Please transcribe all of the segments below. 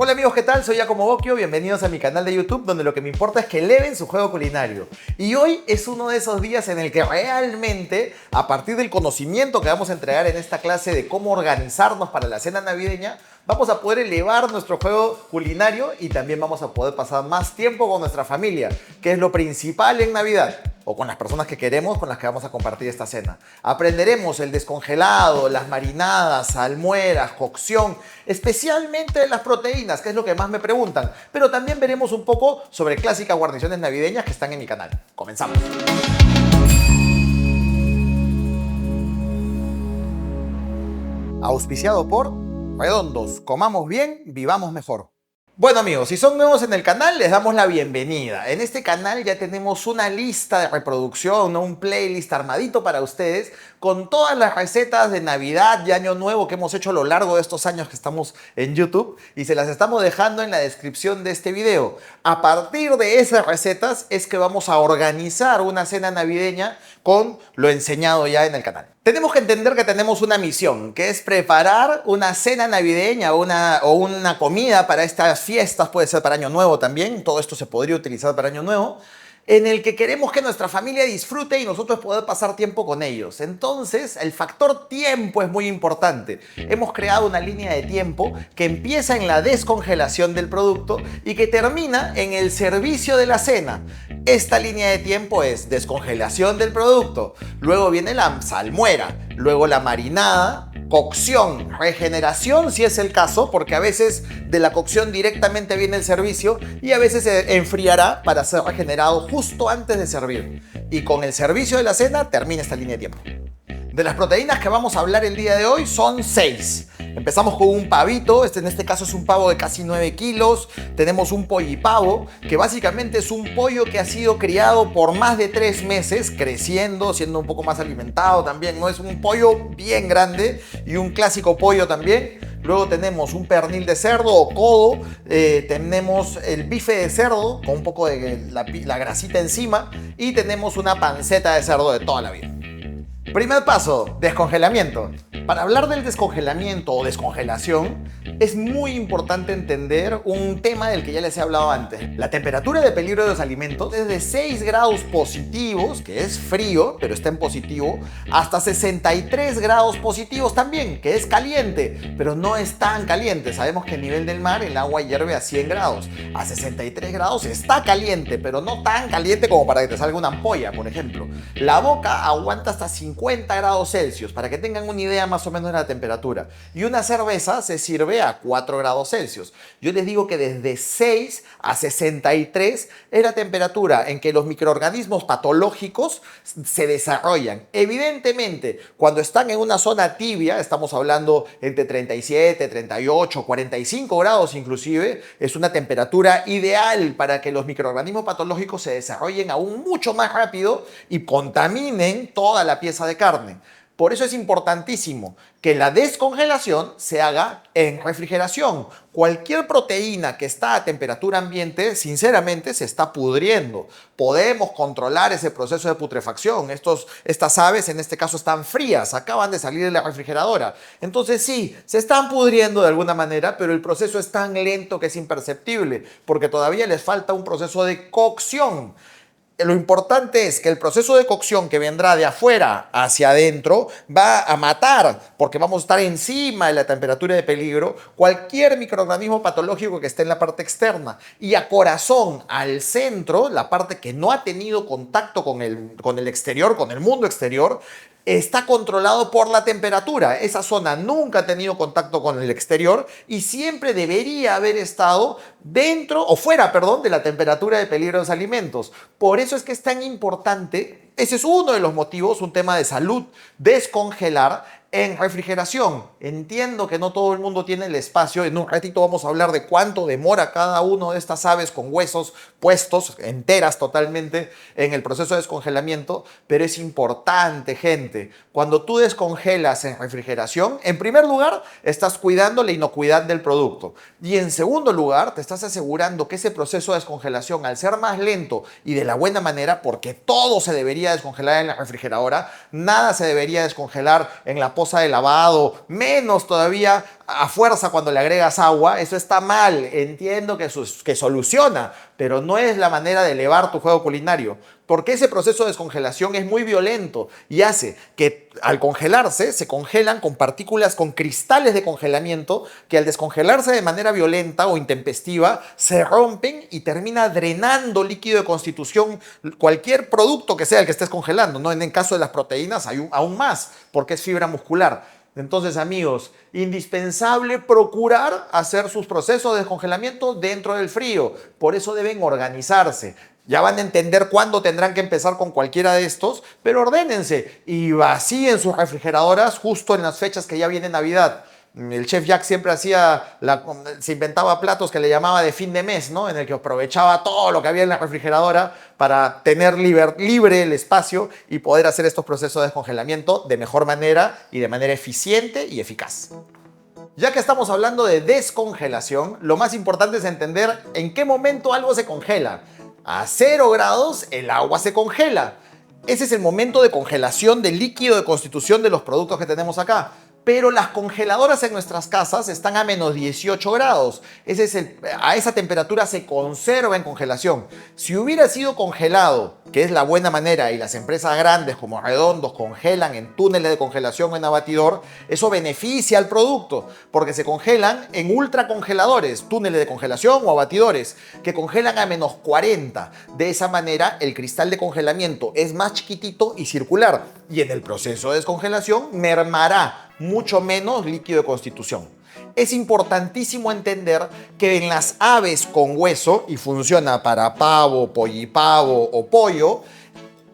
Hola amigos, ¿qué tal? Soy Giacomo Bocchio, bienvenidos a mi canal de YouTube, donde lo que me importa es que eleven su juego culinario. Y hoy es uno de esos días en el que realmente, a partir del conocimiento que vamos a entregar en esta clase de cómo organizarnos para la cena navideña, vamos a poder elevar nuestro juego culinario y también vamos a poder pasar más tiempo con nuestra familia, que es lo principal en Navidad, o con las personas que queremos, con las que vamos a compartir esta cena. Aprenderemos el descongelado, las marinadas, salmueras, cocción, especialmente de las proteínas, que es lo que más me preguntan, pero también veremos un poco sobre clásicas guarniciones navideñas que están en mi canal. Comenzamos. Auspiciado por Redondos, comamos bien, vivamos mejor. Bueno amigos, si son nuevos en el canal, les damos la bienvenida. En este canal ya tenemos una lista de reproducción, ¿no? Un playlist armadito para ustedes con todas las recetas de Navidad y Año Nuevo que hemos hecho a lo largo de estos años que estamos en YouTube y se las estamos dejando en la descripción de este video. A partir de esas recetas es que vamos a organizar una cena navideña con lo enseñado ya en el canal. Tenemos que entender que tenemos una misión, que es preparar una cena navideña o una comida para estas fiestas, puede ser para Año Nuevo también, todo esto se podría utilizar para Año Nuevo, en el que queremos que nuestra familia disfrute y nosotros poder pasar tiempo con ellos. Entonces, el factor tiempo es muy importante. Hemos creado una línea de tiempo que empieza en la descongelación del producto y que termina en el servicio de la cena. Esta línea de tiempo es descongelación del producto, luego viene la salmuera, luego la marinada, cocción, regeneración si es el caso, porque a veces de la cocción directamente viene el servicio y a veces se enfriará para ser regenerado justo antes de servir. Y con el servicio de la cena termina esta línea de tiempo. De las proteínas que vamos a hablar el día de hoy son 6. Empezamos con un pavito, en este caso es un pavo de casi 9 kilos. Tenemos un pollipavo, que básicamente es un pollo que ha sido criado por más de 3 meses, creciendo, siendo un poco más alimentado también, ¿no? Es un pollo bien grande y un clásico pollo también. Luego tenemos un pernil de cerdo o codo, tenemos el bife de cerdo con un poco de la grasita encima y tenemos una panceta de cerdo de toda la vida. Primer paso, descongelamiento. Para hablar del descongelamiento o descongelación, es muy importante entender un tema del que ya les he hablado antes. La temperatura de peligro de los alimentos es de 6 grados positivos, que es frío, pero está en positivo, hasta 63 grados positivos también, que es caliente, pero no es tan caliente. Sabemos que a nivel del mar el agua hierve a 100 grados. A 63 grados está caliente, pero no tan caliente como para que te salga una ampolla, por ejemplo. La boca aguanta hasta 50 grados Celsius, para que tengan una idea más o menos de la temperatura. Y una cerveza se sirve a 4 grados Celsius. Yo les digo que desde 6 a 63 es la temperatura en que los microorganismos patológicos se desarrollan. Evidentemente, cuando están en una zona tibia, estamos hablando entre 37, 38, 45 grados inclusive, es una temperatura ideal para que los microorganismos patológicos se desarrollen aún mucho más rápido y contaminen toda la pieza de carne. Por eso es importantísimo que la descongelación se haga en refrigeración. Cualquier proteína que está a temperatura ambiente, sinceramente, se está pudriendo. Podemos controlar ese proceso de putrefacción. Estas aves, en este caso, están frías, acaban de salir de la refrigeradora. Entonces sí, se están pudriendo de alguna manera, pero el proceso es tan lento que es imperceptible, porque todavía les falta un proceso de cocción. Lo importante es que el proceso de cocción que vendrá de afuera hacia adentro va a matar, porque vamos a estar encima de la temperatura de peligro, cualquier microorganismo patológico que esté en la parte externa. Y a corazón, al centro, la parte que no ha tenido contacto con el exterior, con el mundo exterior, está controlado por la temperatura. Esa zona nunca ha tenido contacto con el exterior y siempre debería haber estado dentro o fuera, perdón, de la temperatura de peligro de los alimentos. Por eso es que es tan importante, ese es uno de los motivos, un tema de salud, descongelar en refrigeración. Entiendo que no todo el mundo tiene el espacio. En un ratito vamos a hablar de cuánto demora cada uno de estas aves con huesos puestos, enteras totalmente, en el proceso de descongelamiento, pero es importante, gente. Cuando tú descongelas en refrigeración, en primer lugar, estás cuidando la inocuidad del producto. Y en segundo lugar, te estás asegurando que ese proceso de descongelación, al ser más lento y de la buena manera, porque todo se debería descongelar en la refrigeradora, nada se debería descongelar en la cosa de lavado, menos todavía a fuerza cuando le agregas agua. Eso está mal, entiendo que soluciona, pero no es la manera de elevar tu juego culinario, porque ese proceso de descongelación es muy violento y hace que al congelarse se congelan con partículas, con cristales de congelamiento que al descongelarse de manera violenta o intempestiva se rompen y termina drenando líquido de constitución cualquier producto que sea el que estés congelando, ¿no? En el caso de las proteínas hay aún más, porque es fibra muscular. Entonces, amigos, indispensable procurar hacer sus procesos de descongelamiento dentro del frío. Por eso deben organizarse. Ya van a entender cuándo tendrán que empezar con cualquiera de estos, pero ordénense y vacíen sus refrigeradoras justo en las fechas que ya viene Navidad. El chef Jack siempre se inventaba platos que le llamaba de fin de mes, ¿no? En el que aprovechaba todo lo que había en la refrigeradora para tener libre el espacio y poder hacer estos procesos de descongelamiento de mejor manera y de manera eficiente y eficaz. Ya que estamos hablando de descongelación, lo más importante es entender en qué momento algo se congela. A 0 grados el agua se congela. Ese es el momento de congelación del líquido de constitución de los productos que tenemos acá. Pero las congeladoras en nuestras casas están a menos 18 grados. A esa temperatura se conserva en congelación. Si hubiera sido congelado, que es la buena manera, y las empresas grandes como Redondos congelan en túneles de congelación o en abatidor, eso beneficia al producto, porque se congelan en ultracongeladores, túneles de congelación o abatidores, que congelan a menos 40. De esa manera, el cristal de congelamiento es más chiquitito y circular, y en el proceso de descongelación mermará mucho menos líquido de constitución. Es importantísimo entender que en las aves con hueso, y funciona para pavo, pollipavo o pollo,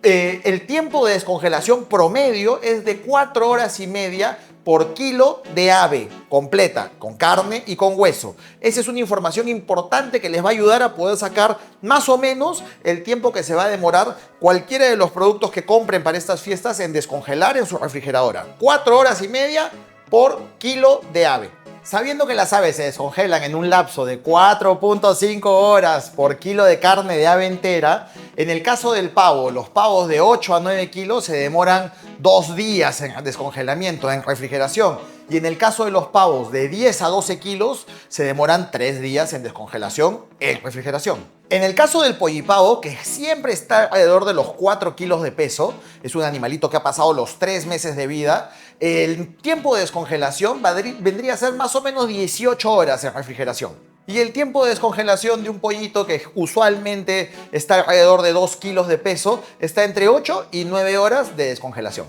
el tiempo de descongelación promedio es de 4 horas y media por kilo de ave completa, con carne y con hueso. Esa es una información importante que les va a ayudar a poder sacar más o menos el tiempo que se va a demorar cualquiera de los productos que compren para estas fiestas en descongelar en su refrigeradora. 4 horas y media por kilo de ave. Sabiendo que las aves se descongelan en un lapso de 4.5 horas por kilo de carne de ave entera, en el caso del pavo, los pavos de 8 a 9 kilos se demoran 2 días en descongelamiento, en refrigeración. Y en el caso de los pavos de 10 a 12 kilos, se demoran 3 días en descongelación, en refrigeración. En el caso del pollipavo, que siempre está alrededor de los 4 kilos de peso, es un animalito que ha pasado los 3 meses de vida, el tiempo de descongelación vendría a ser más o menos 18 horas en refrigeración. Y el tiempo de descongelación de un pollito que usualmente está alrededor de 2 kilos de peso está entre 8 y 9 horas de descongelación.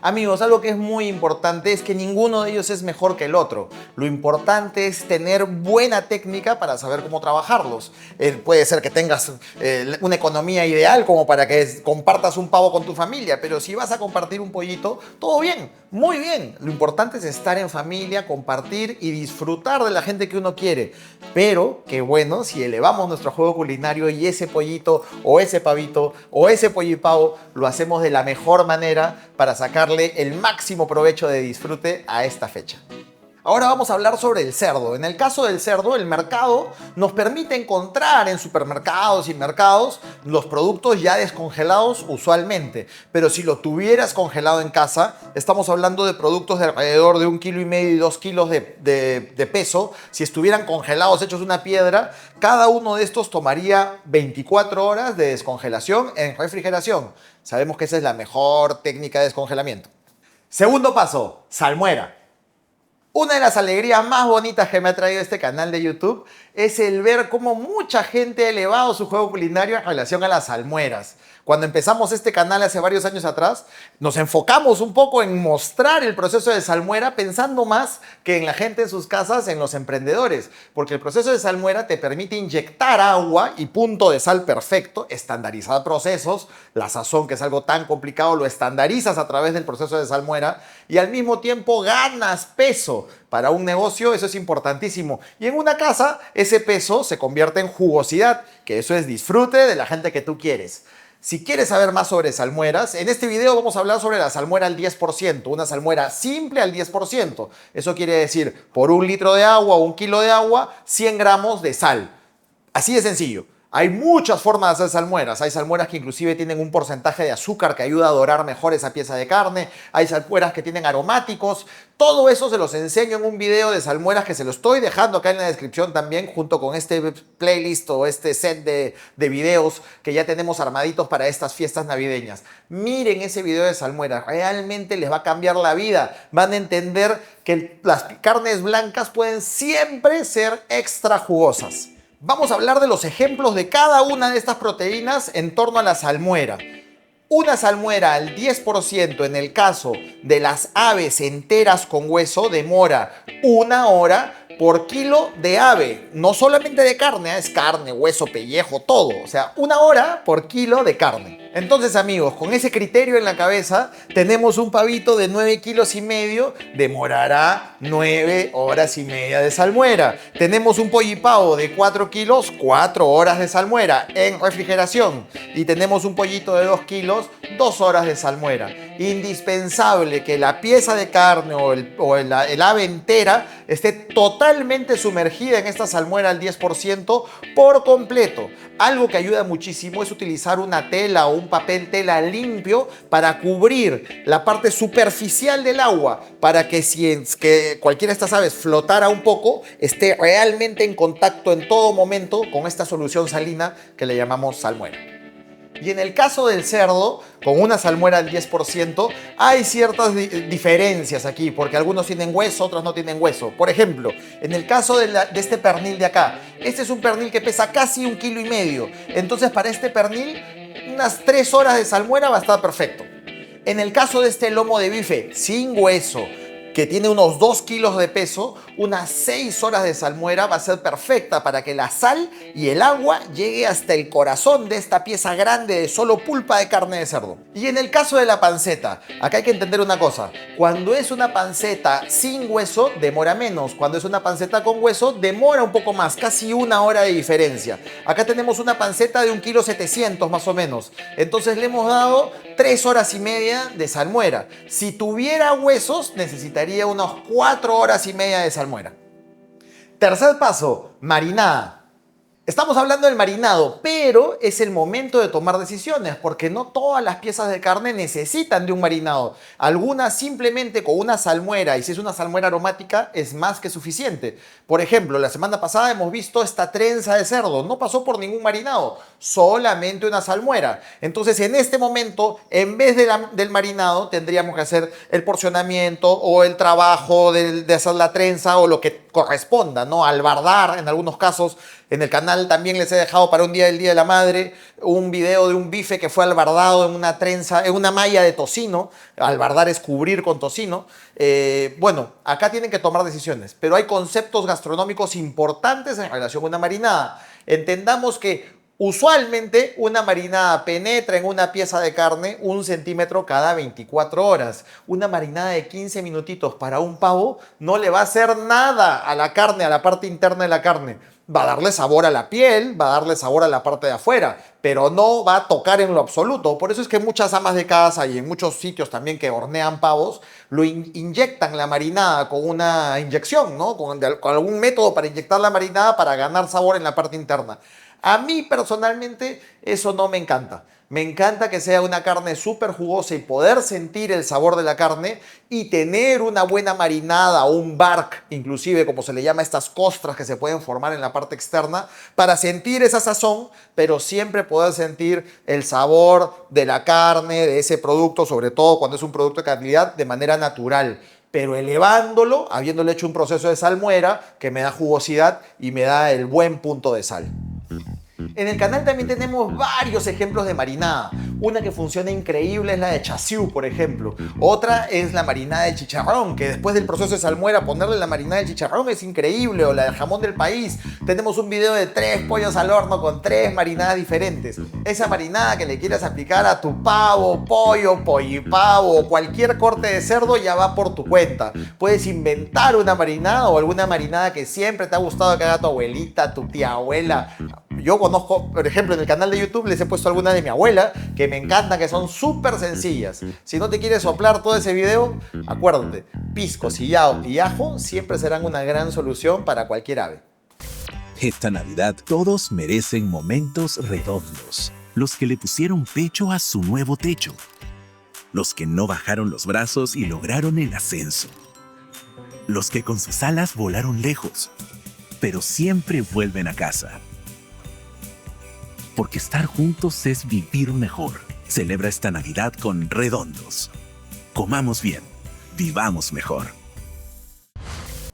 Amigos, algo que es muy importante es que ninguno de ellos es mejor que el otro. Lo importante es tener buena técnica para saber cómo trabajarlos. Puede ser que tengas una economía ideal como para que compartas un pavo con tu familia, pero si vas a compartir un pollito, todo bien, muy bien. Lo importante es estar en familia, compartir y disfrutar de la gente que uno quiere. Pero qué bueno si elevamos nuestro juego culinario y ese pollito o ese pavito o ese pollipavo lo hacemos de la mejor manera para sacarle el máximo provecho de disfrute a esta fecha. Ahora vamos a hablar sobre el cerdo. En el caso del cerdo, el mercado nos permite encontrar en supermercados y mercados los productos ya descongelados usualmente. Pero si lo tuvieras congelado en casa, estamos hablando de productos de alrededor de 1,5 kilos y 2 kilos de peso. Si estuvieran congelados, hechos una piedra, cada uno de estos tomaría 24 horas de descongelación en refrigeración. Sabemos que esa es la mejor técnica de descongelamiento. Segundo paso, salmuera. Una de las alegrías más bonitas que me ha traído este canal de YouTube es el ver cómo mucha gente ha elevado su juego culinario en relación a las salmueras. Cuando empezamos este canal hace varios años atrás, nos enfocamos un poco en mostrar el proceso de salmuera pensando más que en la gente en sus casas, en los emprendedores. Porque el proceso de salmuera te permite inyectar agua y punto de sal perfecto, estandarizar procesos, la sazón que es algo tan complicado lo estandarizas a través del proceso de salmuera y al mismo tiempo ganas peso. Para un negocio eso es importantísimo. Y en una casa ese peso se convierte en jugosidad, que eso es disfrute de la gente que tú quieres. Si quieres saber más sobre salmueras, en este video vamos a hablar sobre la salmuera al 10%, una salmuera simple al 10%. Eso quiere decir, por 1 litro de agua o 1 kilo de agua, 100 gramos de sal. Así de sencillo. Hay muchas formas de hacer salmueras. Hay salmueras que inclusive tienen un porcentaje de azúcar que ayuda a dorar mejor esa pieza de carne. Hay salmueras que tienen aromáticos. Todo eso se los enseño en un video de salmueras que se lo estoy dejando acá en la descripción también, junto con este playlist o este set de videos que ya tenemos armaditos para estas fiestas navideñas. Miren ese video de salmueras, realmente les va a cambiar la vida. Van a entender que las carnes blancas pueden siempre ser extra jugosas. Vamos a hablar de los ejemplos de cada una de estas proteínas en torno a la salmuera. Una salmuera al 10% en el caso de las aves enteras con hueso demora 1 hora por kilo de ave. No solamente de carne, es carne, hueso, pellejo, todo. O sea, 1 hora por kilo de carne. Entonces, amigos, con ese criterio en la cabeza, tenemos un pavito de 9,5 kilos, demorará 9 horas y media de salmuera. Tenemos un pollipavo de 4 kilos, 4 horas de salmuera en refrigeración. Y tenemos un pollito de 2 kilos, 2 horas de salmuera. Indispensable que la pieza de carne o el ave entera esté totalmente sumergida en esta salmuera al 10% por completo. Algo que ayuda muchísimo es utilizar una tela o un papel tela limpio para cubrir la parte superficial del agua, para que si que cualquiera de estas aves flotara un poco, esté realmente en contacto en todo momento con esta solución salina que le llamamos salmuera. Y en el caso del cerdo, con una salmuera al 10%, hay ciertas diferencias aquí, porque algunos tienen hueso, otros no tienen hueso. Por ejemplo, en el caso de este pernil de acá, este es un pernil que pesa casi 1,5 kilos. Entonces, para este pernil, unas 3 horas de salmuera va a estar perfecto. En el caso de este lomo de bife sin hueso, que tiene unos 2 kilos de peso, unas 6 horas de salmuera va a ser perfecta para que la sal y el agua llegue hasta el corazón de esta pieza grande de solo pulpa de carne de cerdo. Y en el caso de la panceta, acá hay que entender una cosa. Cuando es una panceta sin hueso, demora menos. Cuando es una panceta con hueso, demora un poco más, casi 1 hora de diferencia. Acá tenemos una panceta de 1,7 kg más o menos. Entonces le hemos dado 3 horas y media de salmuera. Si tuviera huesos, necesitaría unas 4 horas y media de salmuera. Tercer paso, marinada. Estamos hablando del marinado, pero es el momento de tomar decisiones, porque no todas las piezas de carne necesitan de un marinado. Algunas simplemente con una salmuera, y si es una salmuera aromática, es más que suficiente. Por ejemplo, la semana pasada hemos visto esta trenza de cerdo, no pasó por ningún marinado, solamente una salmuera. Entonces, en este momento, en vez del marinado, tendríamos que hacer el porcionamiento o el trabajo de hacer la trenza o lo que corresponda, ¿no? Albardar en algunos casos. En el canal también les he dejado para un día del Día de la Madre un video de un bife que fue albardado en una trenza, en una malla de tocino. Albardar es cubrir con tocino. Bueno, acá tienen que tomar decisiones, pero hay conceptos gastronómicos importantes en relación con una marinada. Entendamos que usualmente una marinada penetra en una pieza de carne 1 centímetro cada 24 horas. Una marinada de 15 minutitos para un pavo no le va a hacer nada a la carne, a la parte interna de la carne. Va a darle sabor a la piel, va a darle sabor a la parte de afuera, pero no va a tocar en lo absoluto. Por eso es que muchas amas de casa y en muchos sitios también que hornean pavos, lo inyectan la marinada con una inyección, ¿no? Con algún método para inyectar la marinada para ganar sabor en la parte interna. A mí personalmente eso no me encanta. Me encanta que sea una carne súper jugosa y poder sentir el sabor de la carne y tener una buena marinada o un bark, inclusive como se le llama a estas costras que se pueden formar en la parte externa, para sentir esa sazón, pero siempre poder sentir el sabor de la carne, de ese producto, sobre todo cuando es un producto de calidad, de manera natural. Pero elevándolo, habiéndole hecho un proceso de salmuera que me da jugosidad y me da el buen punto de sal. En el canal también tenemos varios ejemplos de marinada. Una que funciona increíble es la de chasiu, por ejemplo. Otra es la marinada de chicharrón, que después del proceso de salmuera ponerle la marinada de chicharrón es increíble. O la del jamón del país. Tenemos un video de 3 pollos al horno con 3 marinadas diferentes. Esa marinada que le quieras aplicar a tu pavo, pollo, pollipavo o cualquier corte de cerdo ya va por tu cuenta. Puedes inventar una marinada o alguna marinada que siempre te ha gustado que haga tu abuelita, tu tía abuela. Yo conozco, por ejemplo, en el canal de YouTube les he puesto algunas de mi abuela que me encantan, que son súper sencillas. Si no te quieres soplar todo ese video, acuérdate, pisco, sillao y ajo siempre serán una gran solución para cualquier ave. Esta Navidad todos merecen momentos redondos. Los que le pusieron pecho a su nuevo techo. Los que no bajaron los brazos y lograron el ascenso. Los que con sus alas volaron lejos, pero siempre vuelven a casa. Porque estar juntos es vivir mejor. Celebra esta Navidad con Redondos. Comamos bien, vivamos mejor.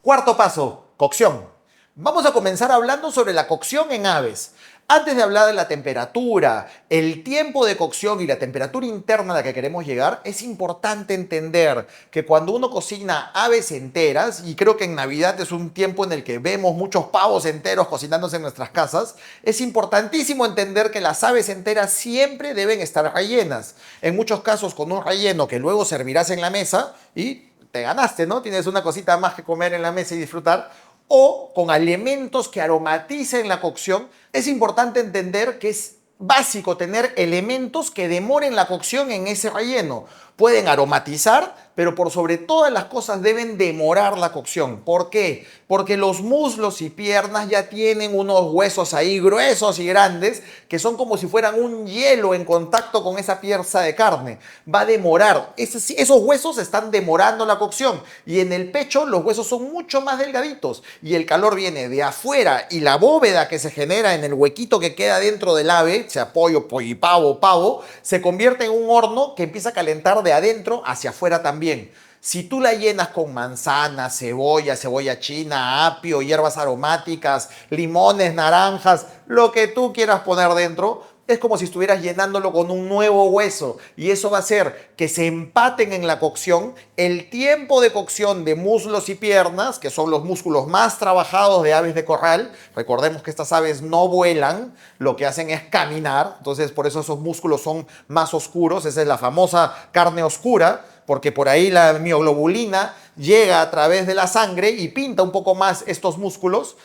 Cuarto paso, cocción. Vamos a comenzar hablando sobre la cocción en aves. Antes de hablar de la temperatura, el tiempo de cocción y la temperatura interna a la que queremos llegar, es importante entender que cuando uno cocina aves enteras, y creo que en Navidad es un tiempo en el que vemos muchos pavos enteros cocinándose en nuestras casas, es importantísimo entender que las aves enteras siempre deben estar rellenas. En muchos casos con un relleno que luego servirás en la mesa y te ganaste, ¿no? Tienes una cosita más que comer en la mesa y disfrutar. O con elementos que aromaticen la cocción. Es importante entender que es básico tener elementos que demoren la cocción en ese relleno. Pueden aromatizar, pero por sobre todas las cosas deben demorar la cocción. ¿Por qué? Porque los muslos y piernas ya tienen unos huesos ahí gruesos y grandes que son como si fueran un hielo en contacto con esa pieza de carne. Va a demorar. Esos huesos están demorando la cocción. Y en el pecho los huesos son mucho más delgaditos. Y el calor viene de afuera y la bóveda que se genera en el huequito que queda dentro del ave, sea pollo, pollipavo, pavo, se convierte en un horno que empieza a calentar de adentro hacia afuera también. Si tú la llenas con manzana, cebolla, cebolla china, apio, hierbas aromáticas, limones, naranjas, lo que tú quieras poner dentro, es como si estuvieras llenándolo con un nuevo hueso y eso va a hacer que se empaten en la cocción. El tiempo de cocción de muslos y piernas, que son los músculos más trabajados de aves de corral, recordemos que estas aves no vuelan, lo que hacen es caminar, entonces por eso esos músculos son más oscuros, esa es la famosa carne oscura, porque por ahí la mioglobulina llega a través de la sangre y pinta un poco más estos músculos.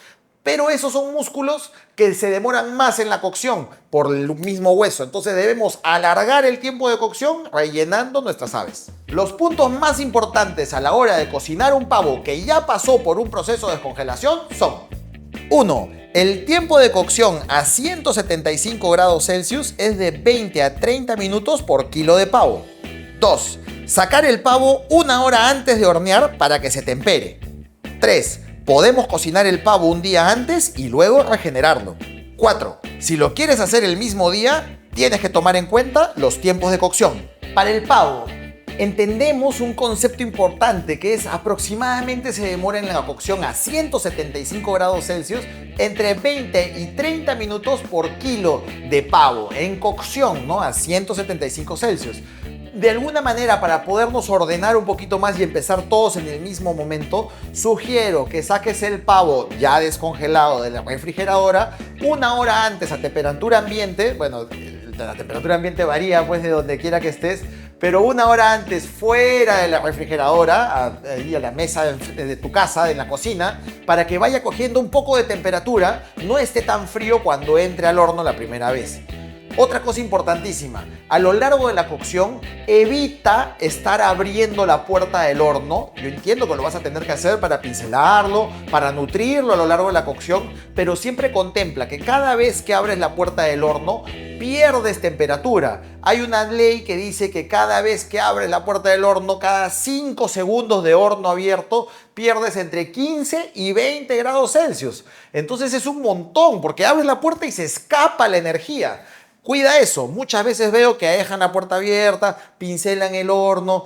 Pero esos son músculos que se demoran más en la cocción por el mismo hueso. Entonces debemos alargar el tiempo de cocción rellenando nuestras aves. Los puntos más importantes a la hora de cocinar un pavo que ya pasó por un proceso de descongelación son: 1. El tiempo de cocción a 175 grados Celsius es de 20 a 30 minutos por kilo de pavo. 2. Sacar el pavo una hora antes de hornear para que se tempere. 3. Podemos cocinar el pavo un día antes y luego regenerarlo. 4. Si lo quieres hacer el mismo día, tienes que tomar en cuenta los tiempos de cocción. Para el pavo, entendemos un concepto importante que es aproximadamente se demora en la cocción a 175 grados Celsius entre 20 y 30 minutos por kilo de pavo en cocción, ¿no? A 175 Celsius. De alguna manera, para podernos ordenar un poquito más y empezar todos en el mismo momento, sugiero que saques el pavo ya descongelado de la refrigeradora una hora antes a temperatura ambiente. Bueno, la temperatura ambiente varía pues de donde quiera que estés, pero una hora antes fuera de la refrigeradora, ahí a la mesa de tu casa, en la cocina, para que vaya cogiendo un poco de temperatura, no esté tan frío cuando entre al horno la primera vez. Otra cosa importantísima, a lo largo de la cocción, evita estar abriendo la puerta del horno. Yo entiendo que lo vas a tener que hacer para pincelarlo, para nutrirlo a lo largo de la cocción, pero siempre contempla que cada vez que abres la puerta del horno, pierdes temperatura. Hay una ley que dice que cada vez que abres la puerta del horno, cada 5 segundos de horno abierto, pierdes entre 15 y 20 grados Celsius. Entonces es un montón, porque abres la puerta y se escapa la energía. Cuida eso. Muchas veces veo que dejan la puerta abierta, pincelan el horno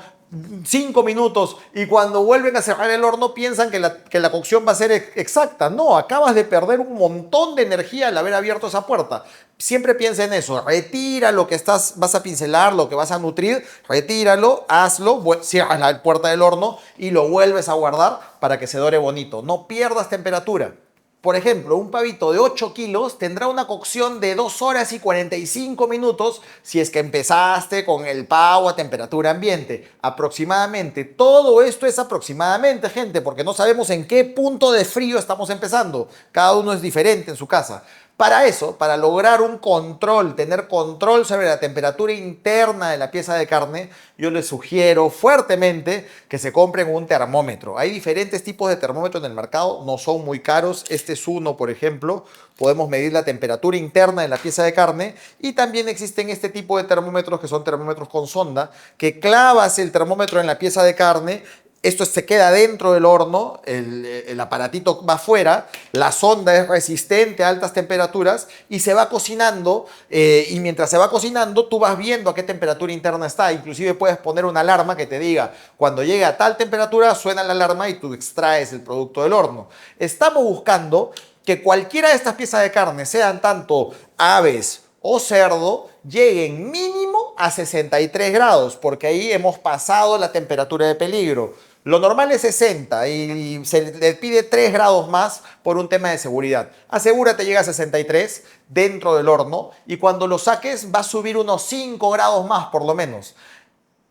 5 minutos y cuando vuelven a cerrar el horno piensan que la cocción va a ser exacta. No, acabas de perder un montón de energía al haber abierto esa puerta. Siempre piensa en eso. Retira lo que vas a pincelar, lo que vas a nutrir, retíralo, hazlo, cierras la puerta del horno y lo vuelves a guardar para que se dore bonito. No pierdas temperatura. Por ejemplo, un pavito de 8 kilos tendrá una cocción de 2 horas y 45 minutos si es que empezaste con el pavo a temperatura ambiente. Aproximadamente. Todo esto es aproximadamente, gente, porque no sabemos en qué punto de frío estamos empezando. Cada uno es diferente en su casa. Para eso, para lograr un control, tener control sobre la temperatura interna de la pieza de carne, yo les sugiero fuertemente que se compren un termómetro. Hay diferentes tipos de termómetros en el mercado, no son muy caros. Este es uno, por ejemplo. Podemos medir la temperatura interna de la pieza de carne, y también existen este tipo de termómetros que son termómetros con sonda, que clavas el termómetro en la pieza de carne. Esto se queda dentro del horno, el aparatito va afuera, la sonda es resistente a altas temperaturas y se va cocinando, y mientras se va cocinando tú vas viendo a qué temperatura interna está. Inclusive puedes poner una alarma que te diga cuando llegue a tal temperatura suena la alarma y tú extraes el producto del horno. Estamos buscando que cualquiera de estas piezas de carne, sean tanto aves o cerdo, lleguen mínimo a 63 grados, porque ahí hemos pasado la temperatura de peligro. Lo normal es 60 y se le pide 3 grados más por un tema de seguridad. Asegúrate llega a 63 dentro del horno, y cuando lo saques va a subir unos 5 grados más por lo menos.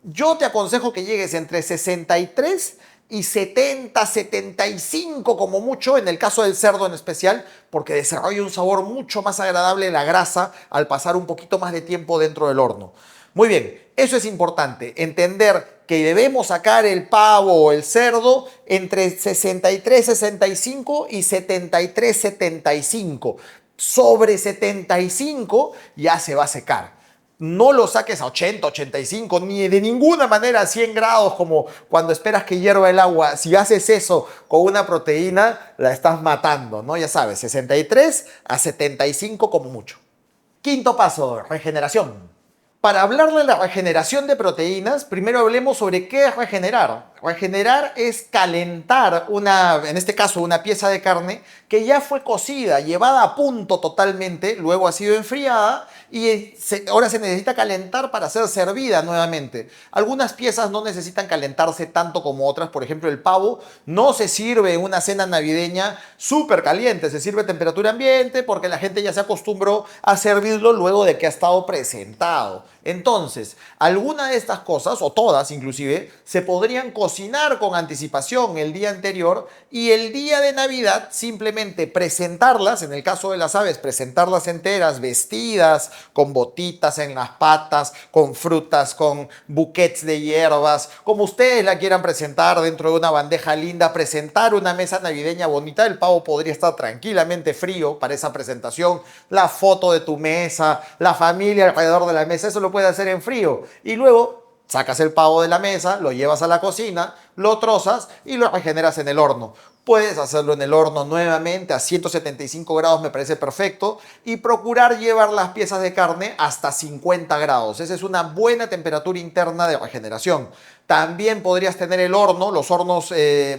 Yo te aconsejo que llegues entre 63 y 70, 75 como mucho, en el caso del cerdo en especial, porque desarrolla un sabor mucho más agradable la grasa al pasar un poquito más de tiempo dentro del horno. Muy bien, eso es importante, entender que debemos sacar el pavo o el cerdo entre 63, 65 y 73, 75. Sobre 75 ya se va a secar. No lo saques a 80, 85, ni de ninguna manera a 100 grados como cuando esperas que hierva el agua. Si haces eso con una proteína, la estás matando, ¿no? Ya sabes, 63 a 75 como mucho. Quinto paso, regeneración. Para hablar de la regeneración de proteínas, primero hablemos sobre qué es regenerar. Regenerar es calentar en este caso, una pieza de carne que ya fue cocida, llevada a punto totalmente, luego ha sido enfriada y ahora se necesita calentar para ser servida nuevamente. Algunas piezas no necesitan calentarse tanto como otras. Por ejemplo, el pavo no se sirve en una cena navideña súper caliente, se sirve a temperatura ambiente porque la gente ya se acostumbró a servirlo luego de que ha estado presentado. Entonces, algunas de estas cosas, o todas inclusive, se podrían cocinar con anticipación el día anterior, y el día de Navidad simplemente presentarlas, en el caso de las aves, presentarlas enteras, vestidas, con botitas en las patas, con frutas, con buquets de hierbas, como ustedes la quieran presentar, dentro de una bandeja linda, presentar una mesa navideña bonita. El pavo podría estar tranquilamente frío para esa presentación, la foto de tu mesa, la familia alrededor de la mesa, eso lo puedes hacer en frío, y luego sacas el pavo de la mesa, lo llevas a la cocina, lo trozas y lo regeneras en el horno. Puedes hacerlo en el horno nuevamente a 175 grados, me parece perfecto, y procurar llevar las piezas de carne hasta 50 grados. Esa es una buena temperatura interna de regeneración. También podrías tener el horno, los hornos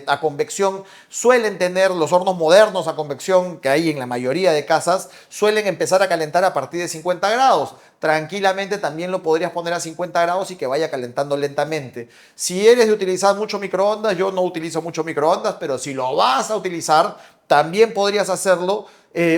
a convección suelen tener, los hornos modernos a convección que hay en la mayoría de casas, suelen empezar a calentar a partir de 50 grados. Tranquilamente también lo podrías poner a 50 grados y que vaya calentando lentamente. Si eres de utilizar mucho microondas, yo no utilizo mucho microondas, pero si lo vas a utilizar, también podrías hacerlo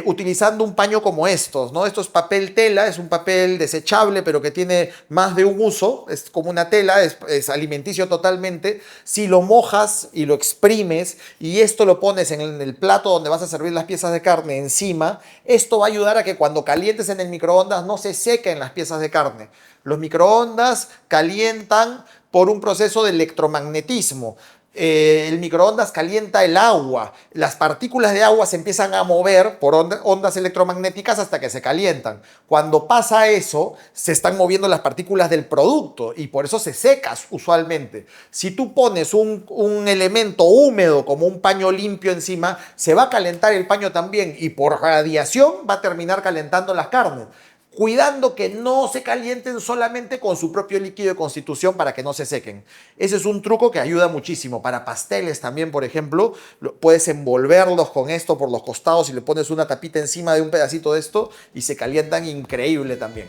utilizando un paño como estos, ¿no? Esto es papel tela, es un papel desechable, pero que tiene más de un uso, es como una tela, es alimenticio totalmente. Si lo mojas y lo exprimes y esto lo pones en el plato donde vas a servir las piezas de carne encima, esto va a ayudar a que cuando calientes en el microondas no se sequen las piezas de carne. Los microondas calientan por un proceso de electromagnetismo. El microondas calienta el agua, las partículas de agua se empiezan a mover por ondas electromagnéticas hasta que se calientan. Cuando pasa eso, se están moviendo las partículas del producto y por eso se seca usualmente. Si tú pones un elemento húmedo como un paño limpio encima, se va a calentar el paño también y por radiación va a terminar calentando las carnes, cuidando que no se calienten solamente con su propio líquido de constitución para que no se sequen. Ese es un truco que ayuda muchísimo. Para pasteles también, por ejemplo, puedes envolverlos con esto por los costados y le pones una tapita encima de un pedacito de esto y se calientan increíble también.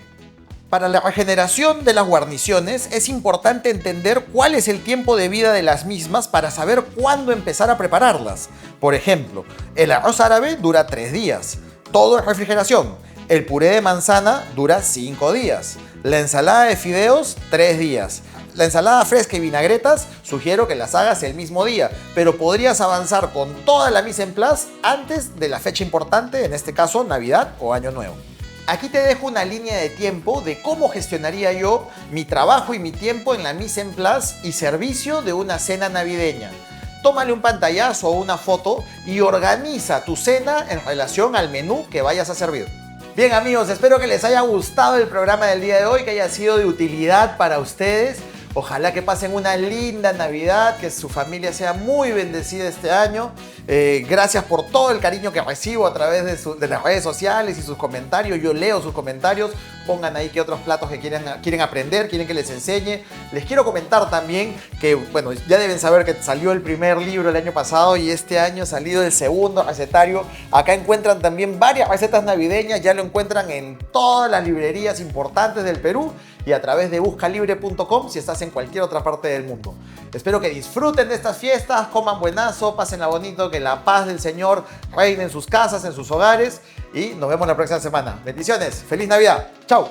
Para la regeneración de las guarniciones es importante entender cuál es el tiempo de vida de las mismas para saber cuándo empezar a prepararlas. Por ejemplo, el arroz árabe dura 3 días. Todo es refrigeración. El puré de manzana dura 5 días. La ensalada de fideos, 3 días. La ensalada fresca y vinagretas sugiero que las hagas el mismo día, pero podrías avanzar con toda la mise en place antes de la fecha importante, en este caso Navidad o Año Nuevo. Aquí te dejo una línea de tiempo de cómo gestionaría yo mi trabajo y mi tiempo en la mise en place y servicio de una cena navideña. Tómale un pantallazo o una foto y organiza tu cena en relación al menú que vayas a servir. Bien amigos, espero que les haya gustado el programa del día de hoy, que haya sido de utilidad para ustedes. Ojalá que pasen una linda Navidad, que su familia sea muy bendecida este año. Gracias por todo el cariño que recibo a través de las redes sociales y sus comentarios. Yo leo sus comentarios. Pongan ahí qué otros platos que quieren aprender, quieren que les enseñe. Les quiero comentar también que, bueno, ya deben saber que salió el primer libro el año pasado y este año ha salido el segundo recetario. Acá encuentran también varias recetas navideñas. Ya lo encuentran en todas las librerías importantes del Perú y a través de buscalibre.com si estás en cualquier otra parte del mundo. Espero que disfruten de estas fiestas, coman buenazo, pásenla bonito, que la paz del Señor reine en sus casas, en sus hogares y nos vemos la próxima semana. Bendiciones, feliz Navidad, chao.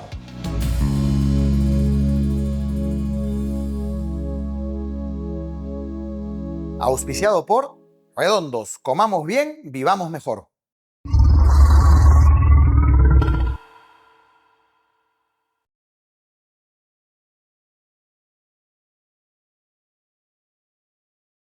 Auspiciado por Redondos, comamos bien, vivamos mejor.